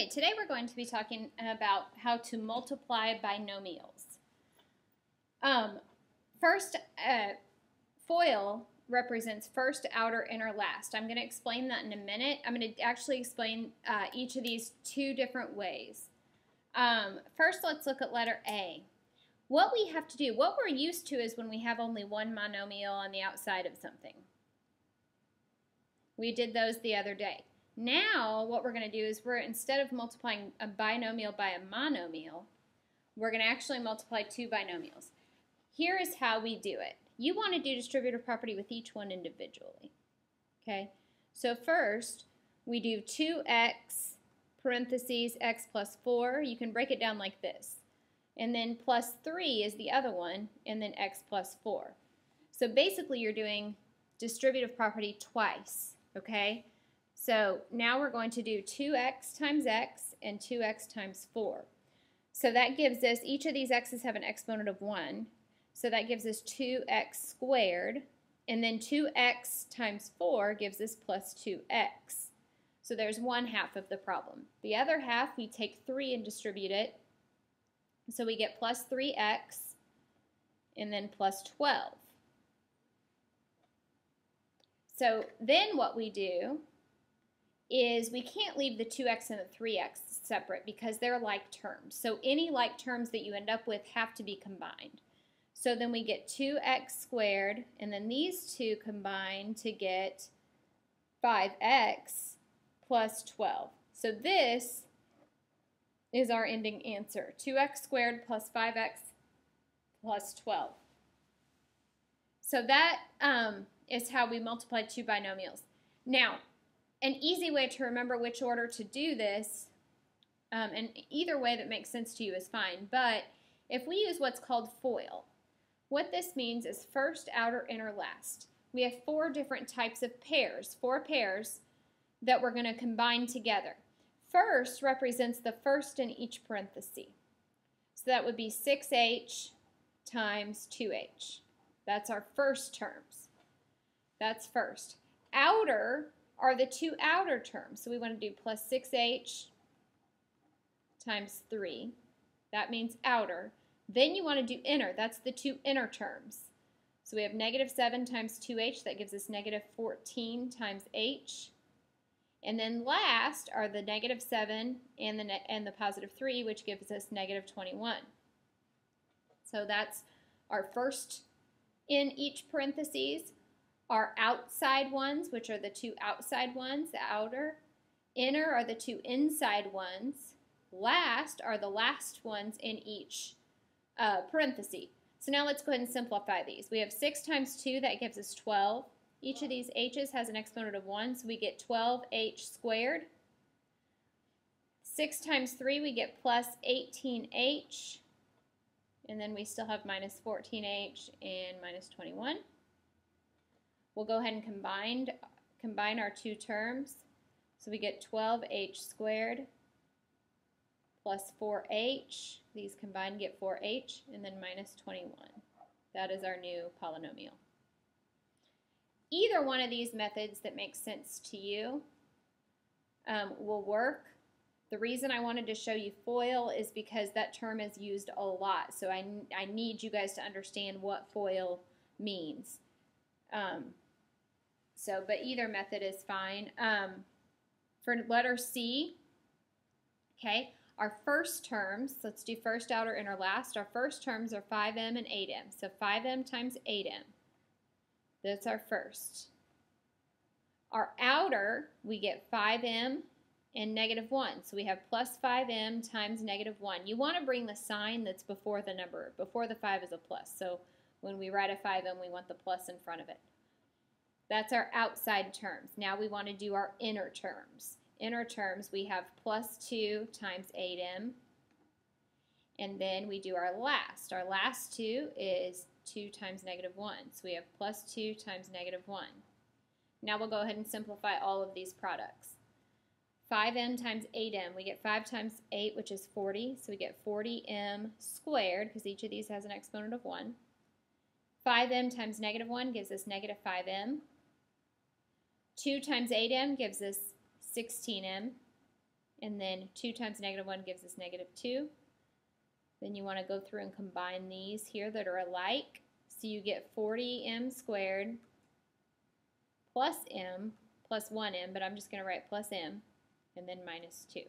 Okay, today we're going to be talking about how to multiply binomials. First, FOIL represents first, outer, inner, last. I'm going to explain that in a minute. I'm going to actually explain each of these two different ways. First, let's look at letter A. What we have to do, what we're used to is when we have only one monomial on the outside of something. We did those the other day. Now, what we're going to do is instead of multiplying a binomial by a monomial, we're going to actually multiply two binomials. Here is how we do it. You want to do distributive property with each one individually. Okay? So first, we do 2x parentheses x plus 4. You can break it down like this. And then plus 3 is the other one, and then x plus 4. So basically, you're doing distributive property twice. Okay? So now we're going to do 2x times x and 2x times 4. So that gives us, each of these x's have an exponent of 1. So that gives us 2x squared. And then 2x times 4 gives us plus 2x. So there's one half of the problem. The other half, we take 3 and distribute it. So we get plus 3x and then plus 12. So then what we do is we can't leave the 2x and the 3x separate because they're like terms. So any like terms that you end up with have to be combined. So then we get 2x squared, and then these two combine to get 5x plus 12. So this is our ending answer, 2x squared plus 5x plus 12. So that is how we multiply two binomials. Now, an easy way to remember which order to do this, and either way that makes sense to you is fine, but if we use what's called FOIL, what this means is first, outer, inner, last. We have 4 different types of pairs, 4 pairs that we're going to combine together. First represents the first in each parenthesis. So that would be 6h times 2h. That's our first terms. That's first. Outer are the two outer terms. So we want to do plus 6h times 3. That means outer. Then you want to do inner. That's the two inner terms. So we have negative 7 times 2h. That gives us negative 14 times h. And then last are the negative 7 and the positive 3, which gives us negative 21. So that's our first in each parentheses. Our outside ones, which are the two outside ones, the outer. Inner are the two inside ones. Last are the last ones in each parenthesis. So now let's go ahead and simplify these. We have 6 times 2, that gives us 12. Each of these h's has an exponent of 1, so we get 12h squared. 6 times 3, we get plus 18h. And then we still have minus 14h and minus 21. We'll go ahead and combine our two terms. So we get 12h squared plus 4h. These combined get 4h, and then minus 21. That is our new polynomial. Either one of these methods that makes sense to you will work. The reason I wanted to show you FOIL is because that term is used a lot. So I need you guys to understand what FOIL means. But either method is fine. For letter C, okay, our first terms, let's do first, outer, inner, last. Our first terms are 5m and 8m. So 5m times 8m. That's our first. Our outer, we get 5m and negative 1. So we have plus 5m times negative 1. You want to bring the sign that's before the number. Before the 5 is a plus. So when we write a 5m, we want the plus in front of it. That's our outside terms. Now we want to do our inner terms. Inner terms, we have plus 2 times 8m. And then we do our last. Our last 2 is 2 times negative 1. So we have plus 2 times negative 1. Now we'll go ahead and simplify all of these products. 5m times 8m, we get 5 times 8, which is 40. So we get 40m squared, because each of these has an exponent of 1. 5m times negative 1 gives us negative 5m. 2 times 8m gives us 16m. and then 2 times negative 1 gives us negative 2. Then you want to go through and combine these here that are alike. So you get 40m squared plus m plus 1m, but I'm just going to write plus m, and then minus 2.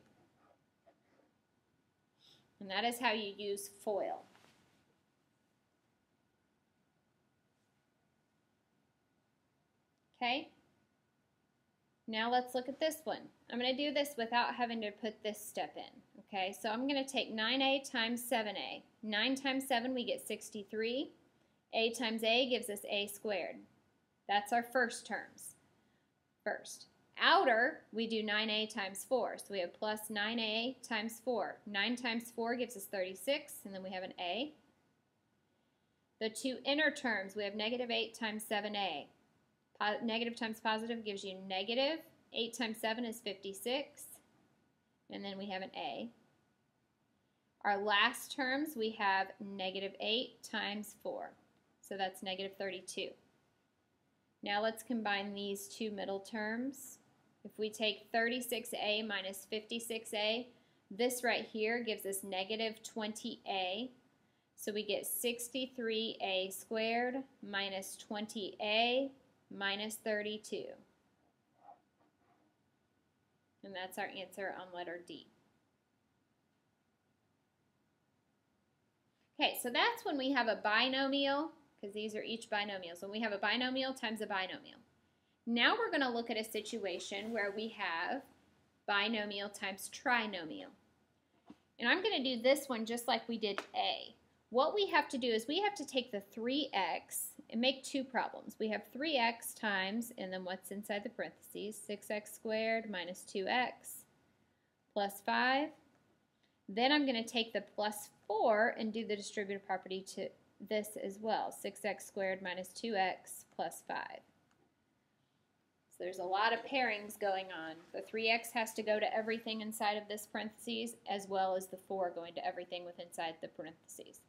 And that is how you use FOIL. Okay? Now let's look at this one. I'm going to do this without having to put this step in. Okay, so I'm going to take 9a times 7a. 9 times 7, we get 63. A times a gives us a squared. That's our first terms. First. Outer, we do 9a times 4. So we have plus 9a times 4. 9 times 4 gives us 36, and then we have an a. The two inner terms, we have negative 8 times 7a. Negative times positive gives you negative. 8 times 7 is 56. And then we have an a. Our last terms, we have negative 8 times 4. So that's negative 32. Now let's combine these two middle terms. If we take 36a minus 56a, this right here gives us negative 20a. So we get 63a squared minus 20a minus 32. And that's our answer on letter D. Okay, so that's when we have a binomial, because these are each binomials. When we have a binomial times a binomial. Now we're going to look at a situation where we have binomial times trinomial. And I'm going to do this one just like we did A. What we have to do is we have to take the 3x and make two problems. We have 3x times, and then what's inside the parentheses, 6x squared minus 2x plus 5. Then I'm going to take the plus 4 and do the distributive property to this as well, 6x squared minus 2x plus 5. So there's a lot of pairings going on. The 3x has to go to everything inside of this parentheses, as well as the 4 going to everything within inside the parentheses.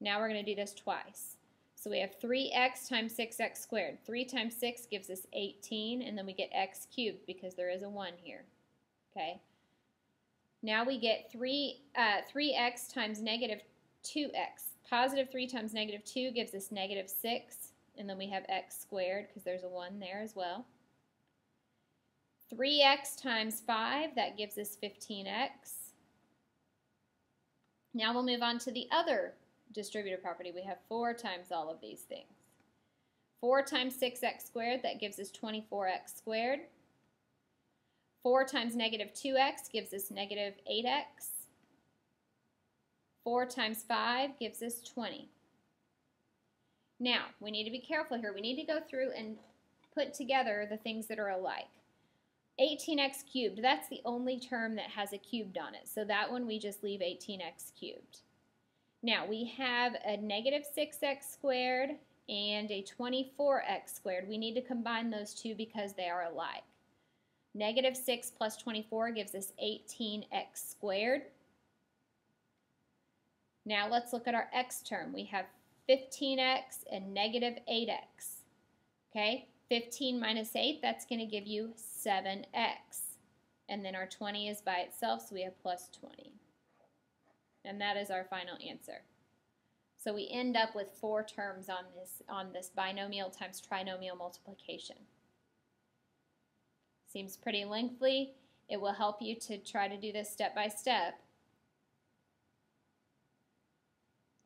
Now we're going to do this twice. So we have 3x times 6x squared. 3 times 6 gives us 18, and then we get x cubed because there is a 1 here. Okay. Now we get 3x times negative 2x. Positive 3 times negative 2 gives us negative 6, and then we have x squared because there's a 1 there as well. 3x times 5, that gives us 15x. Now we'll move on to the other distributive property. We have 4 times all of these things. 4 times 6x squared, that gives us 24x squared. 4 times negative 2x gives us negative 8x. 4 times 5 gives us 20. Now, we need to be careful here. We need to go through and put together the things that are alike. 18x cubed, that's the only term that has a cubed on it. So that one we just leave 18x cubed. Now, we have a negative 6x squared and a 24x squared. We need to combine those two because they are alike. Negative 6 plus 24 gives us 18x squared. Now let's look at our x term. We have 15x and negative 8x. Okay, 15 minus 8, that's going to give you 7x. And then our 20 is by itself, so we have plus 20. And that is our final answer. So we end up with 4 terms on this binomial times trinomial multiplication. Seems pretty lengthy. It will help you to try to do this step by step.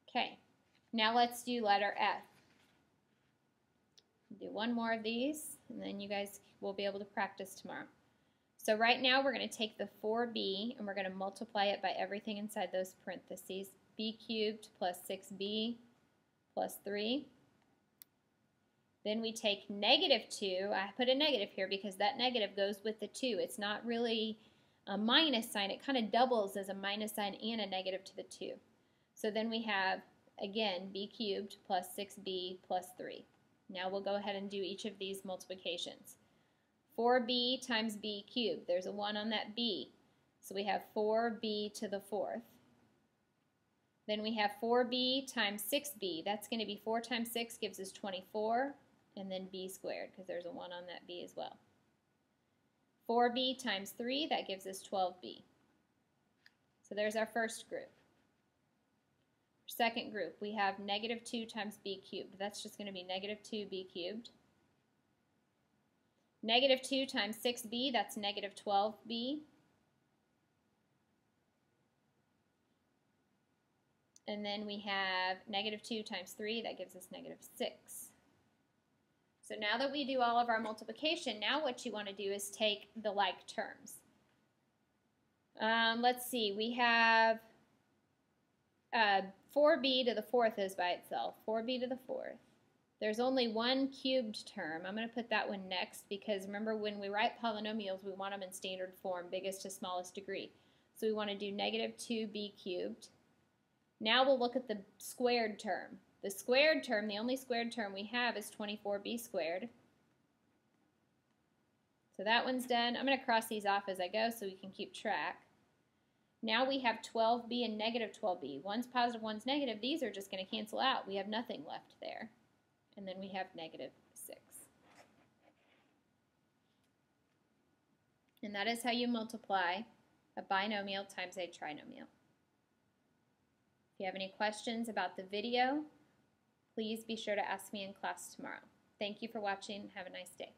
Okay, now let's do letter F. Do one more of these, and then you guys will be able to practice tomorrow. So right now we're going to take the 4b and we're going to multiply it by everything inside those parentheses. B cubed plus 6b plus 3. Then we take negative 2. I put a negative here because that negative goes with the 2. It's not really a minus sign. It kind of doubles as a minus sign and a negative to the 2. So then we have, again, b cubed plus 6b plus 3. Now we'll go ahead and do each of these multiplications. 4b times b cubed. There's a 1 on that b. So we have 4b to the 4th. Then we have 4b times 6b. That's going to be 4 times 6 gives us 24. And then b squared because there's a 1 on that b as well. 4b times 3, that gives us 12b. So there's our first group. Second group, we have negative 2 times b cubed. That's just going to be negative 2b cubed. Negative 2 times 6b, that's negative 12b. And then we have negative 2 times 3, that gives us negative 6. So now that we do all of our multiplication, now what you want to do is take the like terms. Let's see, we have 4b to the fourth is by itself, 4b to the fourth. There's only one cubed term. I'm going to put that one next because remember when we write polynomials, we want them in standard form, biggest to smallest degree. So we want to do negative 2b cubed. Now we'll look at the squared term. The squared term, the only squared term we have is 24b squared. So that one's done. I'm going to cross these off as I go so we can keep track. Now we have 12b and negative 12b. One's positive, one's negative. These are just going to cancel out. We have nothing left there. And then we have negative 6. And that is how you multiply a binomial times a trinomial. If you have any questions about the video, please be sure to ask me in class tomorrow. Thank you for watching. Have a nice day.